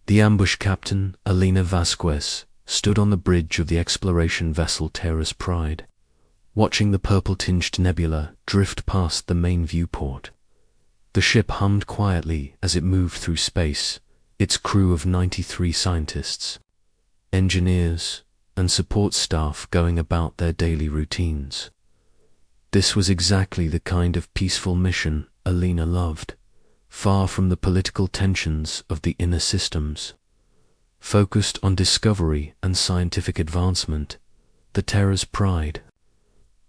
The ambush captain, Elena Vasquez, stood on the bridge of the exploration vessel Terra's Pride, watching the purple-tinged nebula drift past the main viewport. The ship hummed quietly as it moved through space, its crew of 93 scientists, engineers, and support staff going about their daily routines. This was exactly the kind of peaceful mission Elena loved, far from the political tensions of the inner systems. Focused on discovery and scientific advancement, the Terra's Pride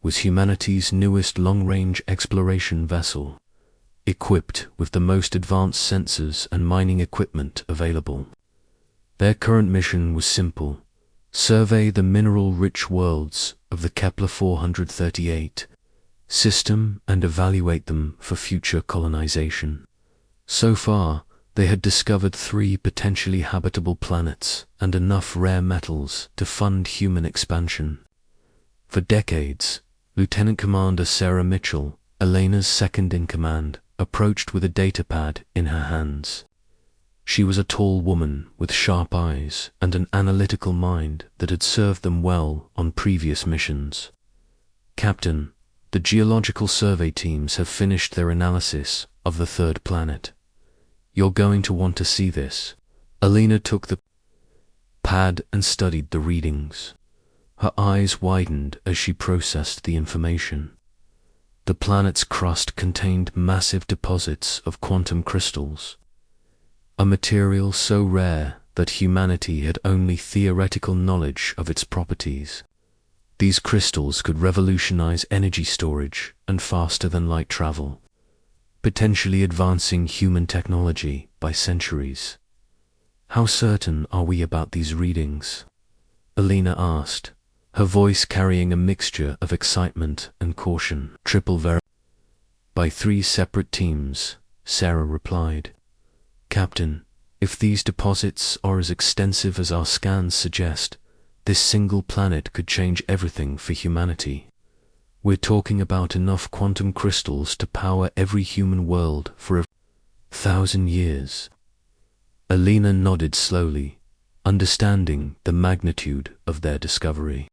was humanity's newest long-range exploration vessel, equipped with the most advanced sensors and mining equipment available. Their current mission was simple: survey the mineral-rich worlds of the Kepler-438 system and evaluate them for future colonization. So far, they had discovered 3 potentially habitable planets and enough rare metals to fund human expansion. For decades, Lieutenant Commander Sarah Mitchell, Elena's second-in-command, approached with a datapad in her hands. She was a tall woman with sharp eyes and an analytical mind that had served them well on previous missions. "Captain, the geological survey teams have finished their analysis of the 3rd planet. You're going to want to see this." Elena took the pad and studied the readings. Her eyes widened as she processed the information. The planet's crust contained massive deposits of quantum crystals, a material so rare that humanity had only theoretical knowledge of its properties. These crystals could revolutionize energy storage and faster-than-light travel, potentially advancing human technology by centuries. "How certain are we about these readings?" Elena asked, her voice carrying a mixture of excitement and caution. "Triple verify by 3 separate teams," Sarah replied. "Captain, if these deposits are as extensive as our scans suggest, this single planet could change everything for humanity. We're talking about enough quantum crystals to power every human world for 1,000 years." Elena nodded slowly, understanding the magnitude of their discovery.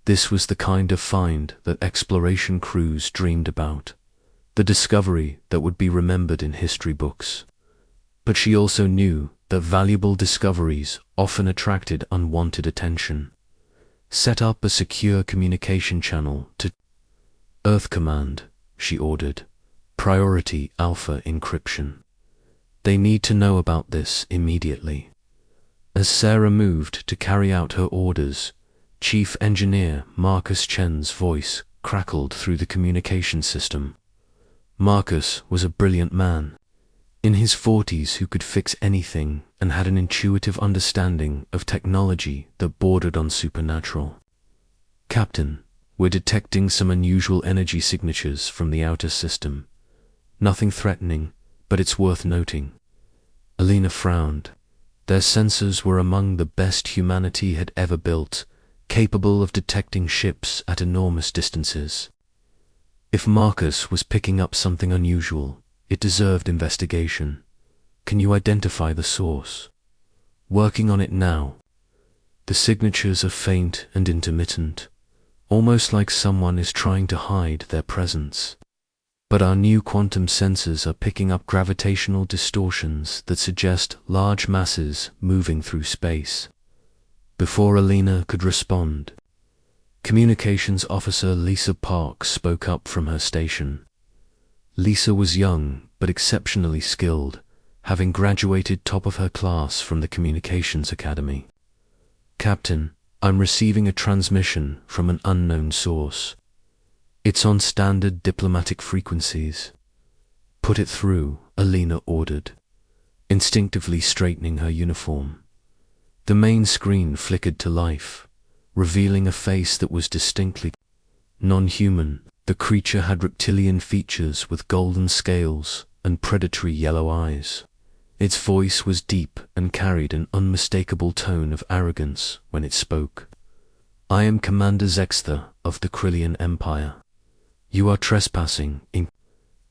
This was the kind of find that exploration crews dreamed about, the discovery that would be remembered in history books. But she also knew that valuable discoveries often attracted unwanted attention. "Set up a secure communication channel to Earth Command," she ordered. "Priority Alpha encryption. They need to know about this immediately." As Sarah moved to carry out her orders, Chief Engineer Marcus Chen's voice crackled through the communication system. Marcus was a brilliant man, in his 40s, who could fix anything and had an intuitive understanding of technology that bordered on supernatural. "Captain, we're detecting some unusual energy signatures from the outer system. Nothing threatening, but it's worth noting." Elena frowned. Their sensors were among the best humanity had ever built, capable of detecting ships at enormous distances. If Marcus was picking up something unusual, it deserved investigation. "Can you identify the source?" "Working on it now. The signatures are faint and intermittent, almost like someone is trying to hide their presence. But our new quantum sensors are picking up gravitational distortions that suggest large masses moving through space." Before Elena could respond, Communications Officer Lisa Park spoke up from her station. Lisa was young but exceptionally skilled, having graduated top of her class from the Communications Academy. "Captain, I'm receiving a transmission from an unknown source. It's on standard diplomatic frequencies." "Put it through," Elena ordered, instinctively straightening her uniform. The main screen flickered to life, revealing a face that was distinctly non-human. The creature had reptilian features with golden scales and predatory yellow eyes. Its voice was deep and carried an unmistakable tone of arrogance when it spoke. "I am Commander Zextha of the Krillian Empire. You are trespassing in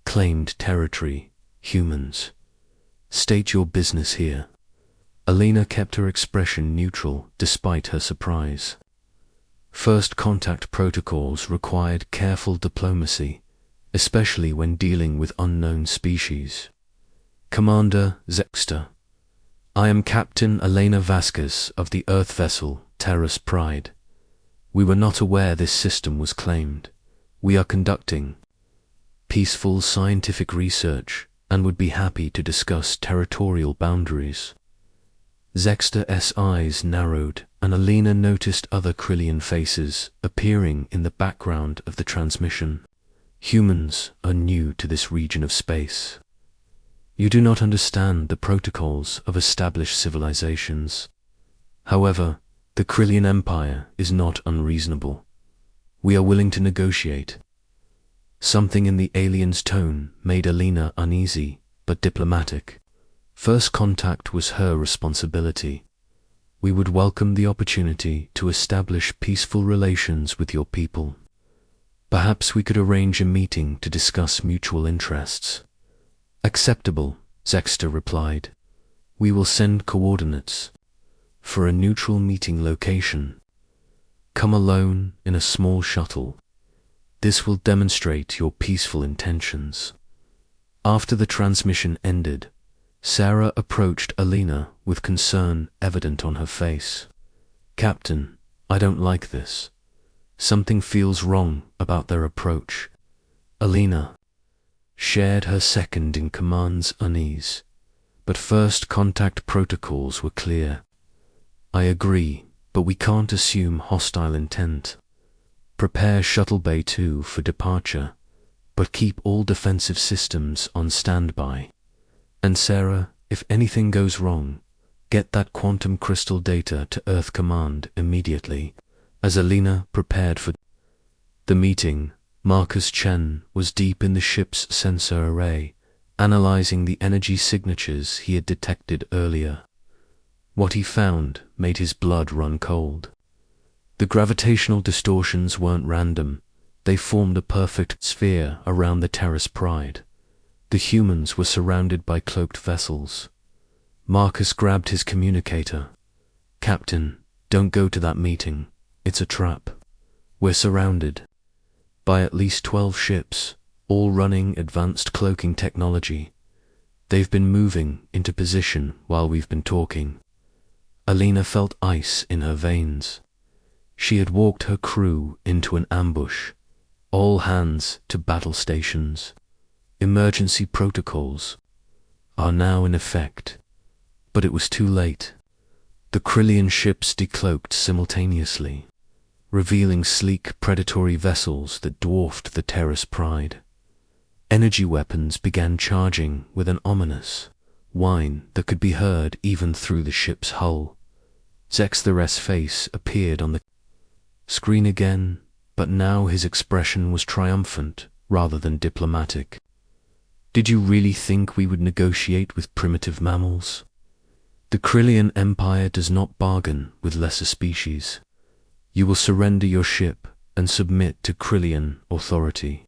claimed territory, humans. State your business here." Alina kept her expression neutral despite her surprise. First contact protocols required careful diplomacy, especially when dealing with unknown species. Commander Zexter, I am Captain Elena Vasquez of the Earth vessel Terra's Pride. We were not aware this system was claimed. We are conducting peaceful scientific research and would be happy to discuss territorial boundaries. Zexter's eyes narrowed, and Alina noticed other Krillian faces appearing in the background of the transmission. Humans are new to this region of space. You do not understand the protocols of established civilizations. However, the Krillian Empire is not unreasonable. We are willing to negotiate. Something in the alien's tone made Alina uneasy, but diplomatic. First contact was her responsibility. We would welcome the opportunity to establish peaceful relations with your people. Perhaps we could arrange a meeting to discuss mutual interests. Acceptable, Zexter replied. We will send coordinates for a neutral meeting location. Come alone in a small shuttle. This will demonstrate your peaceful intentions. After the transmission ended, Sarah approached Alina with concern evident on her face. Captain, I don't like this. Something feels wrong about their approach. Alina shared her second-in-command's unease, but first contact protocols were clear. I agree, but we can't assume hostile intent. Prepare Shuttle Bay 2 for departure, but keep all defensive systems on standby. And Sarah, if anything goes wrong, get that quantum crystal data to Earth Command immediately. As Alina prepared for the meeting, Marcus Chen was deep in the ship's sensor array, analyzing the energy signatures he had detected earlier. What he found made his blood run cold. The gravitational distortions weren't random. They formed a perfect sphere around the Terra's Pride. The humans were surrounded by cloaked vessels. Marcus grabbed his communicator. Captain, don't go to that meeting. It's a trap. We're surrounded by at least 12 ships, all running advanced cloaking technology. They've been moving into position while we've been talking. Alina felt ice in her veins. She had walked her crew into an ambush. All hands to battle stations. Emergency protocols are now in effect. But it was too late. The Krillian ships decloaked simultaneously, revealing sleek predatory vessels that dwarfed the Terra's Pride. Energy weapons began charging with an ominous whine that could be heard even through the ship's hull. Zexter's face appeared on the screen again, but now his expression was triumphant rather than diplomatic. Did you really think we would negotiate with primitive mammals? The Krillian Empire does not bargain with lesser species. You will surrender your ship and submit to Krillian authority.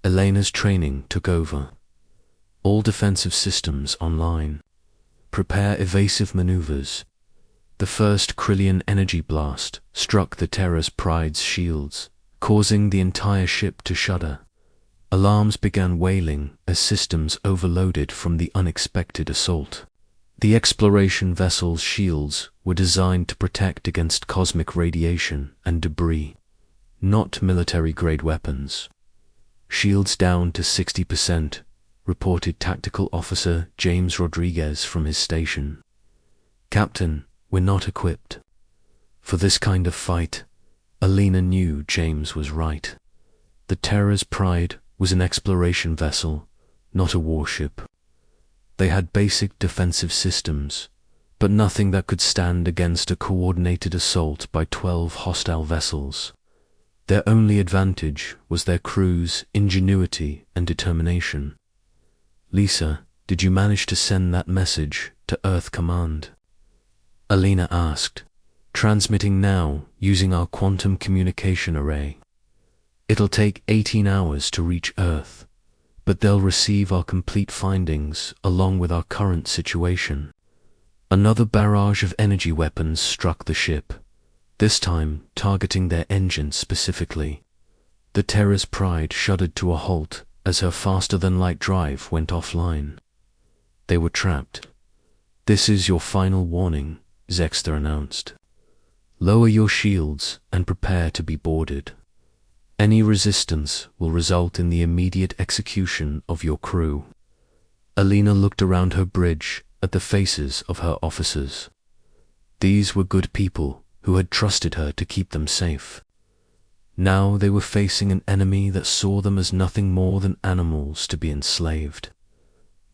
Elena's training took over. All defensive systems online. Prepare evasive maneuvers. The first Krillian energy blast struck the Terra's Pride's shields, causing the entire ship to shudder. Alarms began wailing as systems overloaded from the unexpected assault. The exploration vessel's shields were designed to protect against cosmic radiation and debris, not military-grade weapons. Shields down to 60%, reported Tactical Officer James Rodriguez from his station. Captain, we're not equipped for this kind of fight. Alina knew James was right. The Terra's Pride was an exploration vessel, not a warship. They had basic defensive systems, but nothing that could stand against a coordinated assault by 12 hostile vessels. Their only advantage was their crew's ingenuity and determination. Lisa, did you manage to send that message to Earth Command? Alina asked, transmitting now using our quantum communication array. It'll take 18 hours to reach Earth, but they'll receive our complete findings along with our current situation. Another barrage of energy weapons struck the ship, this time targeting their engines specifically. The Terra's pride shuddered to a halt as her faster-than-light drive went offline. They were trapped. "This is your final warning," Zexter announced. "Lower your shields and prepare to be boarded. Any resistance will result in the immediate execution of your crew." Alina looked around her bridge at the faces of her officers. These were good people who had trusted her to keep them safe. Now they were facing an enemy that saw them as nothing more than animals to be enslaved.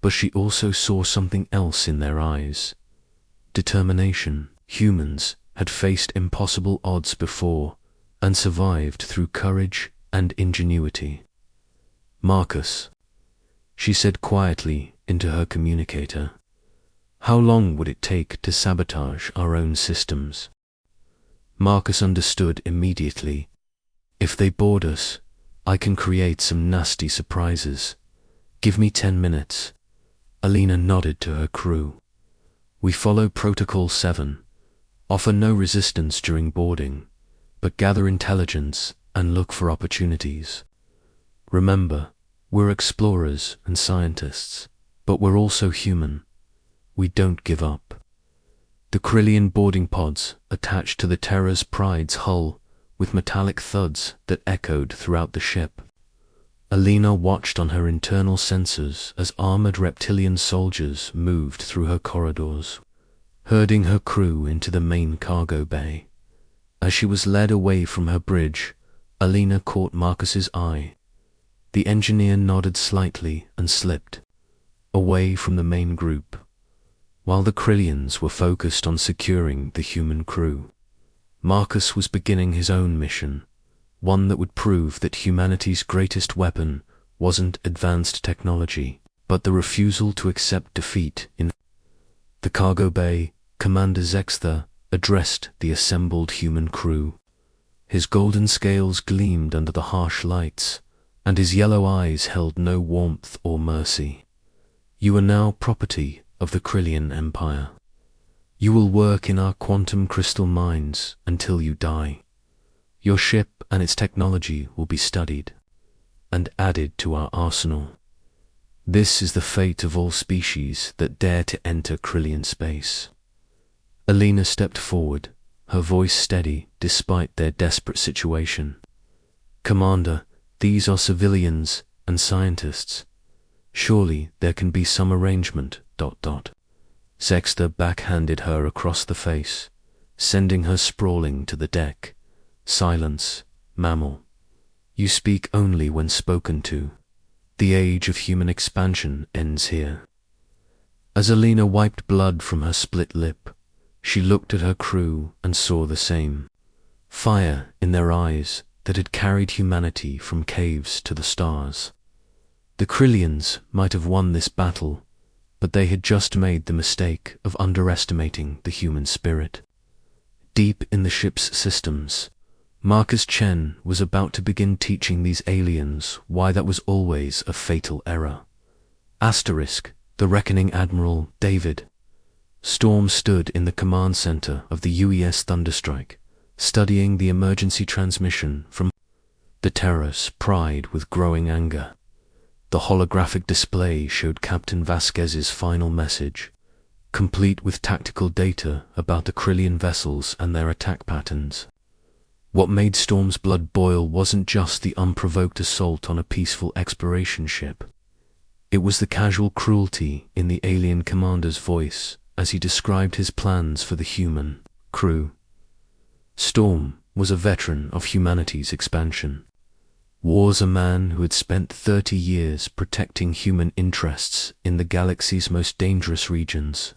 But she also saw something else in their eyes. Determination. Humans had faced impossible odds before and survived through courage and ingenuity. "Marcus," she said quietly into her communicator, "how long would it take to sabotage our own systems?" Marcus understood immediately. "If they board us, I can create some nasty surprises. Give me 10 minutes. Alina nodded to her crew. "We follow Protocol 7. Offer no resistance during boarding, but gather intelligence and look for opportunities. Remember, we're explorers and scientists, but we're also human. We don't give up." The Krillian boarding pods attached to the Terra's Pride's hull with metallic thuds that echoed throughout the ship. Alina watched on her internal sensors as armored reptilian soldiers moved through her corridors, herding her crew into the main cargo bay. As she was led away from her bridge, Alina caught Marcus's eye. The engineer nodded slightly and slipped away from the main group, while the Krillians were focused on securing the human crew. Marcus was beginning his own mission, one that would prove that humanity's greatest weapon wasn't advanced technology, but the refusal to accept defeat. In the cargo bay, Commander Zexter addressed the assembled human crew. His golden scales gleamed under the harsh lights, and his yellow eyes held no warmth or mercy. "You are now property of the Krillian Empire. You will work in our quantum crystal mines until you die. Your ship and its technology will be studied and added to our arsenal. This is the fate of all species that dare to enter Krillian space." Alina stepped forward, her voice steady despite their desperate situation. "Commander, these are civilians and scientists. Surely there can be some arrangement, ... Zexter backhanded her across the face, sending her sprawling to the deck. "Silence, mammal. You speak only when spoken to. The age of human expansion ends here." As Alina wiped blood from her split lip, she looked at her crew and saw the same fire in their eyes that had carried humanity from caves to the stars. The Krillians might have won this battle, but they had just made the mistake of underestimating the human spirit. Deep in the ship's systems, Marcus Chen was about to begin teaching these aliens why that was always a fatal error. The Reckoning Admiral David. Storm stood in the command center of the UES Thunderstrike, studying the emergency transmission from the Terra's Pride with growing anger. The holographic display showed Captain Vasquez's final message, complete with tactical data about the Krillian vessels and their attack patterns. What made Storm's blood boil wasn't just the unprovoked assault on a peaceful exploration ship. It was the casual cruelty in the alien commander's voice as he described his plans for the human crew. Storm was a veteran of humanity's expansion. Was a man who had spent 30 years protecting human interests in the galaxy's most dangerous regions.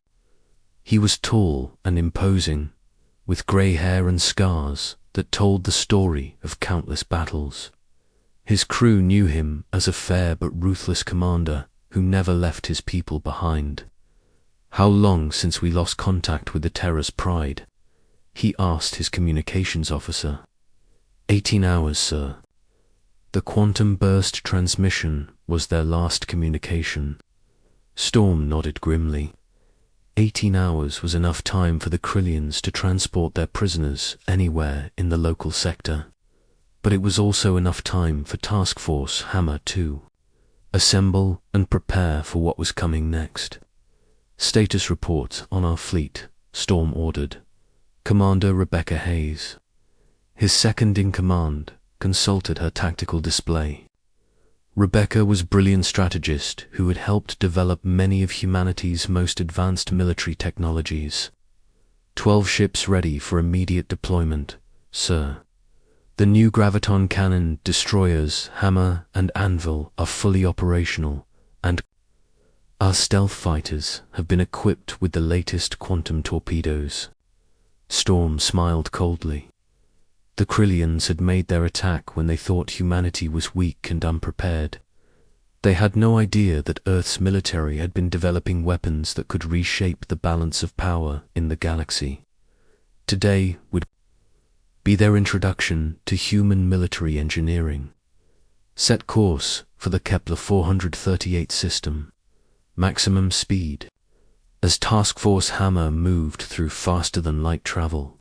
He was tall and imposing, with grey hair and scars that told the story of countless battles. His crew knew him as a fair but ruthless commander who never left his people behind. "How long since we lost contact with the Terra's Pride?" he asked his communications officer. 18 hours, sir." The quantum burst transmission was their last communication. Storm nodded grimly. 18 hours was enough time for the Krillians to transport their prisoners anywhere in the local sector. But it was also enough time for Task Force Hammer to assemble and prepare for what was coming next. Status report on our fleet, Storm ordered. Commander Rebecca Hayes, his second-in-command, consulted her tactical display. Rebecca was a brilliant strategist who had helped develop many of humanity's most advanced military technologies. 12 ships ready for immediate deployment, sir. The new graviton cannon destroyers Hammer and Anvil are fully operational, and our stealth fighters have been equipped with the latest quantum torpedoes. Storm smiled coldly. The Krillians had made their attack when they thought humanity was weak and unprepared. They had no idea that Earth's military had been developing weapons that could reshape the balance of power in the galaxy. Today would be their introduction to human military engineering. Set course for the Kepler 438 system. Maximum speed. As Task Force Hammer moved through faster-than-light travel,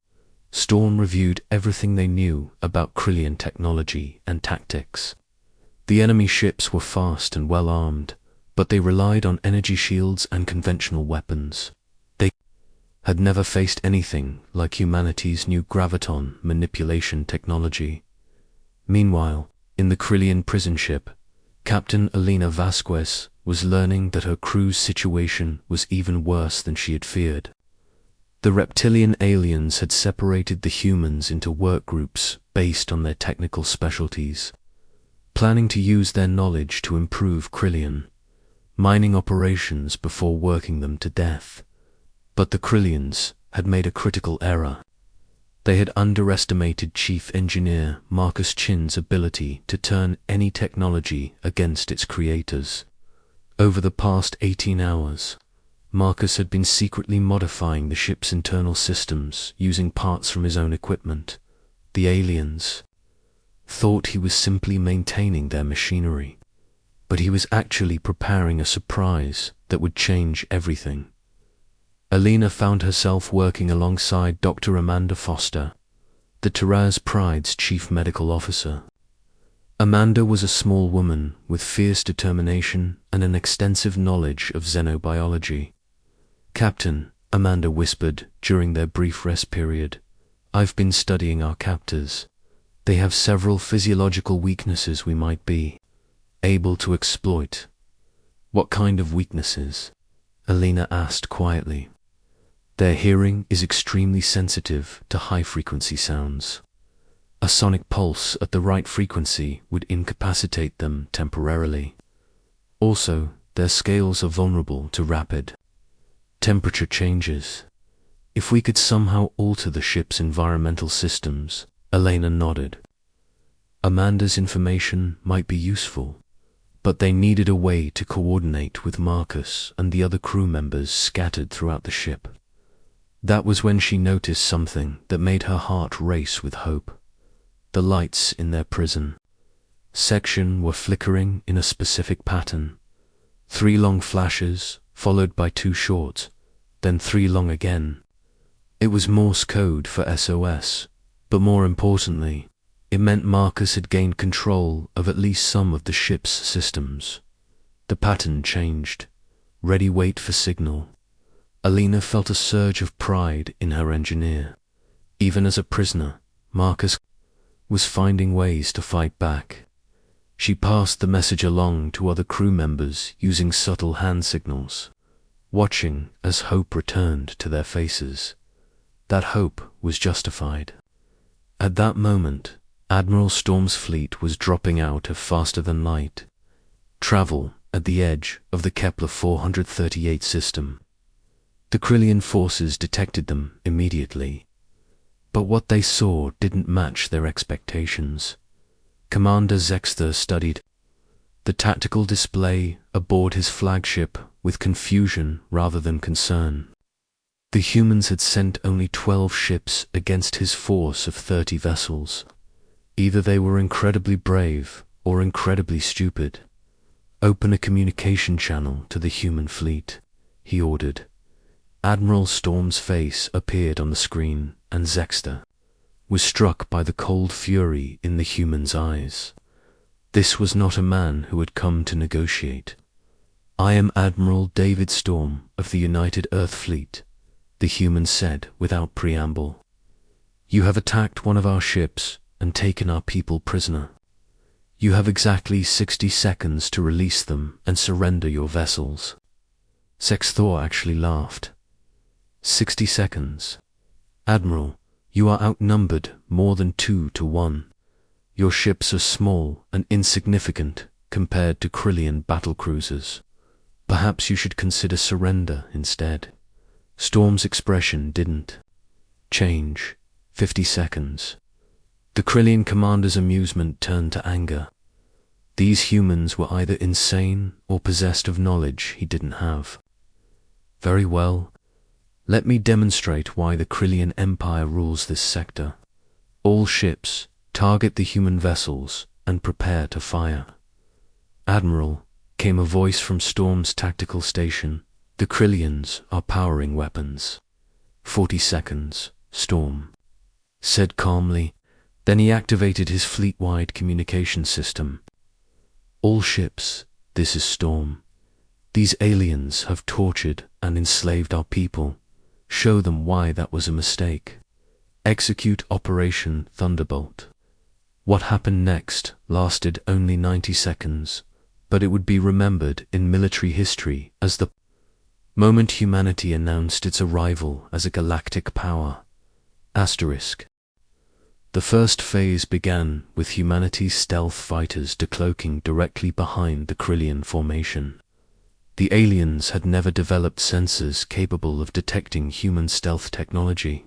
Storm reviewed everything they knew about Krillian technology and tactics. The enemy ships were fast and well-armed, but they relied on energy shields and conventional weapons. They had never faced anything like humanity's new graviton manipulation technology. Meanwhile, in the Krillian prison ship, Captain Elena Vasquez was learning that her crew's situation was even worse than she had feared. The reptilian aliens had separated the humans into work groups based on their technical specialties, planning to use their knowledge to improve Krillian mining operations before working them to death. But the Krillians had made a critical error. They had underestimated Chief Engineer Marcus Chin's ability to turn any technology against its creators. Over the past 18 hours, Marcus had been secretly modifying the ship's internal systems using parts from his own equipment. The aliens thought he was simply maintaining their machinery, but he was actually preparing a surprise that would change everything. Elena found herself working alongside Dr. Amanda Foster, the Taraz Pride's chief medical officer. Amanda was a small woman with fierce determination and an extensive knowledge of xenobiology. "Captain," Amanda whispered during their brief rest period, "I've been studying our captors. They have several physiological weaknesses we might be able to exploit." "What kind of weaknesses?" Elena asked quietly. "Their hearing is extremely sensitive to high-frequency sounds. A sonic pulse at the right frequency would incapacitate them temporarily. Also, their scales are vulnerable to rapid temperature changes. If we could somehow alter the ship's environmental systems," Elena nodded. Amanda's information might be useful, but they needed a way to coordinate with Marcus and the other crew members scattered throughout the ship. That was when she noticed something that made her heart race with hope. The lights in their prison section were flickering in a specific pattern. 3 long flashes, followed by 2 short, then 3 long again. It was Morse code for SOS, but more importantly, it meant Marcus had gained control of at least some of the ship's systems. The pattern changed. Ready, wait for signal. Elena felt a surge of pride in her engineer. Even as a prisoner, Marcus was finding ways to fight back. She passed the message along to other crew members using subtle hand signals, watching as hope returned to their faces. That hope was justified. At that moment, Admiral Storm's fleet was dropping out of faster-than-light travel at the edge of the Kepler 438 system. The Krillian forces detected them immediately, but what they saw didn't match their expectations. Commander Zexter studied the tactical display aboard his flagship with confusion rather than concern. The humans had sent only 12 ships against his force of 30 vessels. Either they were incredibly brave or incredibly stupid. "Open a communication channel to the human fleet," he ordered. Admiral Storm's face appeared on the screen, and Zexter was struck by the cold fury in the human's eyes. This was not a man who had come to negotiate. "I am Admiral David Storm of the United Earth Fleet," the human said without preamble. "You have attacked one of our ships and taken our people prisoner. You have exactly 60 seconds to release them and surrender your vessels." Zexter actually laughed. 60 seconds. "Admiral, you are outnumbered more than 2 to 1. Your ships are small and insignificant compared to Krillian battlecruisers. Perhaps you should consider surrender instead." Storm's expression didn't change. 50 seconds. The Krillian commander's amusement turned to anger. These humans were either insane or possessed of knowledge he didn't have. "Very well. Let me demonstrate why the Krillian Empire rules this sector. All ships, target the human vessels and prepare to fire." "Admiral," came a voice from Storm's tactical station, "the Krillians are powering weapons." 40 seconds, Storm said calmly. Then he activated his fleet-wide communication system. "All ships, this is Storm. These aliens have tortured and enslaved our people. Show them why that was a mistake. Execute Operation Thunderbolt." What happened next lasted only 90 seconds, but it would be remembered in military history as the moment humanity announced its arrival as a galactic power. Asterisk. The first phase began with humanity's stealth fighters decloaking directly behind the Krillian formation. The aliens had never developed sensors capable of detecting human stealth technology,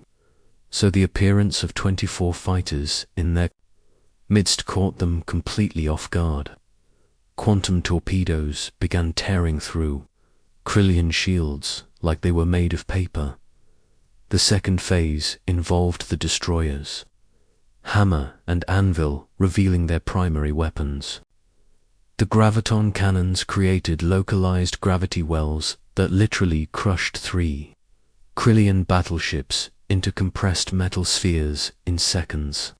so the appearance of 24 fighters in their midst caught them completely off guard. Quantum torpedoes began tearing through Krillian shields like they were made of paper. The second phase involved the destroyers, Hammer and Anvil revealing their primary weapons. The graviton cannons created localized gravity wells that literally crushed 3 Krillian battleships into compressed metal spheres in seconds.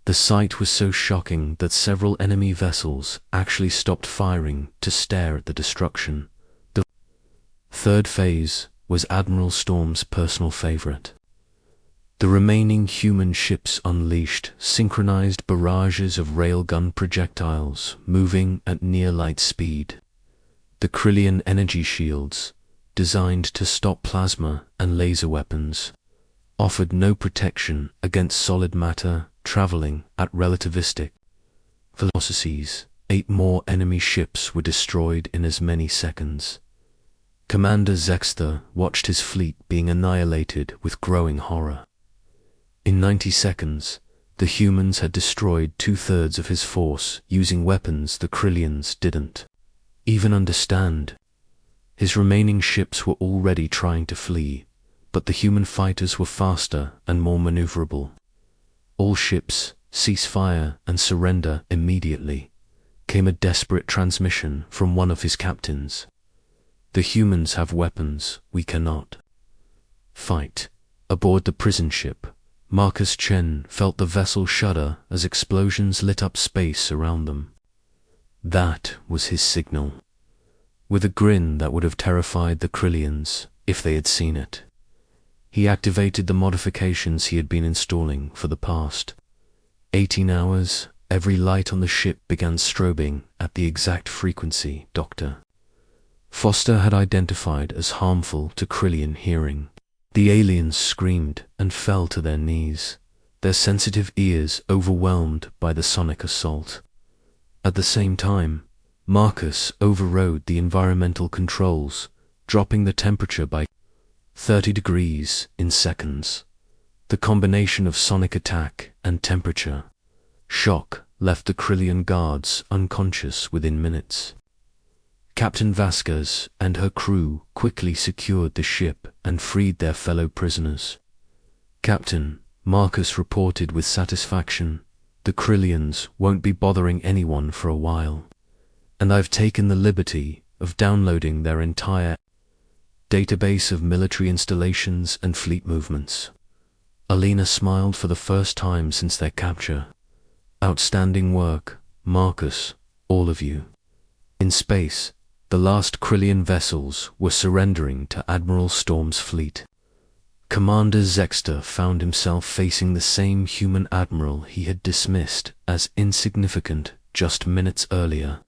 The sight was so shocking that several enemy vessels actually stopped firing to stare at the destruction. The third phase was Admiral Storm's personal favorite. The remaining human ships unleashed synchronized barrages of railgun projectiles moving at near light speed. The Krillian energy shields, designed to stop plasma and laser weapons, offered no protection against solid matter traveling at relativistic velocities. 8 more enemy ships were destroyed in as many seconds. Commander Zexter watched his fleet being annihilated with growing horror. In 90 seconds, the humans had destroyed 2/3 of his force using weapons the Krillians didn't even understand. His remaining ships were already trying to flee, but the human fighters were faster and more maneuverable. "All ships, cease fire and surrender immediately," came a desperate transmission from one of his captains. "The humans have weapons, we cannot fight." Aboard the prison ship, Marcus Chen felt the vessel shudder as explosions lit up space around them. That was his signal. With a grin that would have terrified the Krillians if they had seen it, he activated the modifications he had been installing for the past 18 hours. Every light on the ship began strobing at the exact frequency Dr. Foster had identified as harmful to Krillian hearing. The aliens screamed and fell to their knees, their sensitive ears overwhelmed by the sonic assault. At the same time, Marcus overrode the environmental controls, dropping the temperature by 30 degrees in seconds. The combination of sonic attack and temperature shock left the Krillian guards unconscious within minutes. Captain Vasquez and her crew quickly secured the ship and freed their fellow prisoners. "Captain," Marcus reported with satisfaction, "the Krillians won't be bothering anyone for a while, and I've taken the liberty of downloading their entire database of military installations and fleet movements. Alina smiled for the first time since their capture. Outstanding work, Marcus, all of you. In space, the last Krillian vessels were surrendering to Admiral Storm's fleet. Commander Zexter found himself facing the same human admiral he had dismissed as insignificant just minutes earlier.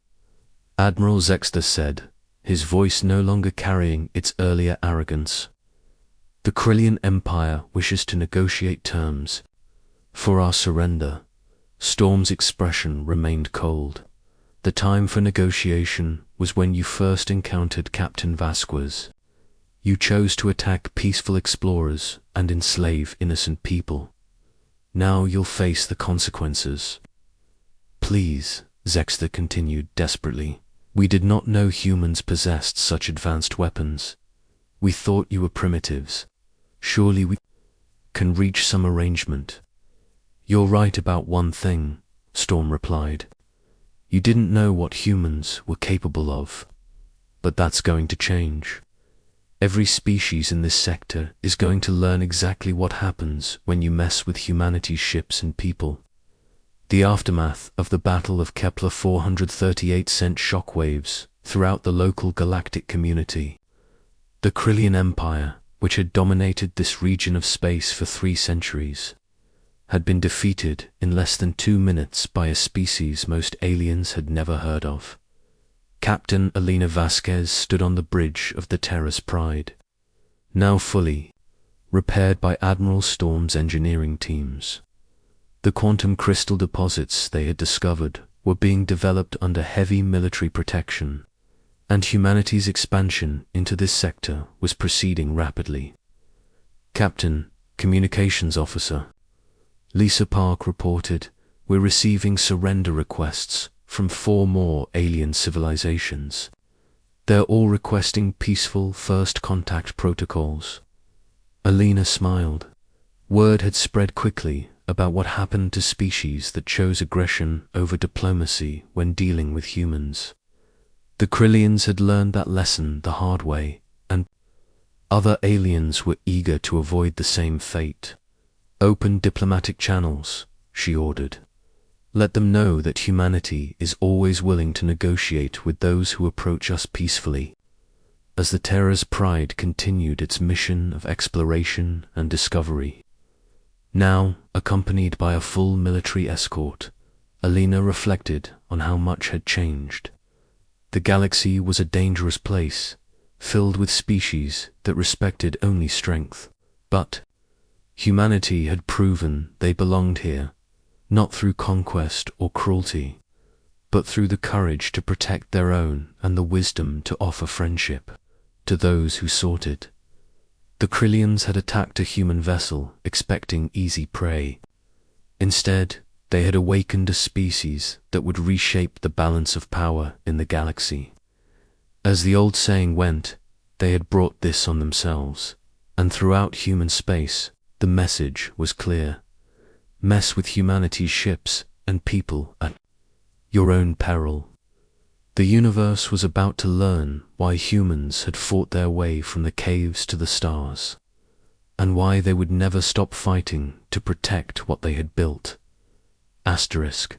Admiral Zexter said, his voice no longer carrying its earlier arrogance. The Krillian Empire wishes to negotiate terms. For our surrender. Storm's expression remained cold. The time for negotiation was when you first encountered Captain Vasquez. You chose to attack peaceful explorers and enslave innocent people. Now you'll face the consequences. Please, Zexter continued desperately. We did not know humans possessed such advanced weapons. We thought you were primitives. Surely we can reach some arrangement. You're right about one thing, Storm replied. You didn't know what humans were capable of. But that's going to change. Every species in this sector is going to learn exactly what happens when you mess with humanity's ships and people. The aftermath of the Battle of Kepler 438 sent shockwaves throughout the local galactic community. The Krillian Empire, which had dominated this region of space for 3 centuries, had been defeated in less than 2 minutes by a species most aliens had never heard of. Captain Alina Vasquez stood on the bridge of the Terra's Pride, now fully repaired by Admiral Storm's engineering teams. The quantum crystal deposits they had discovered were being developed under heavy military protection, and humanity's expansion into this sector was proceeding rapidly. Captain, Communications Officer, Lisa Park reported, we're receiving surrender requests from 4 more alien civilizations. They're all requesting peaceful first contact protocols. Alina smiled. Word had spread quickly about what happened to species that chose aggression over diplomacy when dealing with humans. The Krillians had learned that lesson the hard way, and other aliens were eager to avoid the same fate. Open diplomatic channels, she ordered. Let them know that humanity is always willing to negotiate with those who approach us peacefully. As the Terra's Pride continued its mission of exploration and discovery, now accompanied by a full military escort, Alina reflected on how much had changed. The galaxy was a dangerous place, filled with species that respected only strength. But humanity had proven they belonged here, not through conquest or cruelty, but through the courage to protect their own and the wisdom to offer friendship to those who sought it. The Krillians had attacked a human vessel expecting easy prey. Instead, they had awakened a species that would reshape the balance of power in the galaxy. As the old saying went, they had brought this on themselves, and throughout human space, the message was clear. Mess with humanity's ships and people at your own peril. The universe was about to learn why humans had fought their way from the caves to the stars, and why they would never stop fighting to protect what they had built. Asterisk.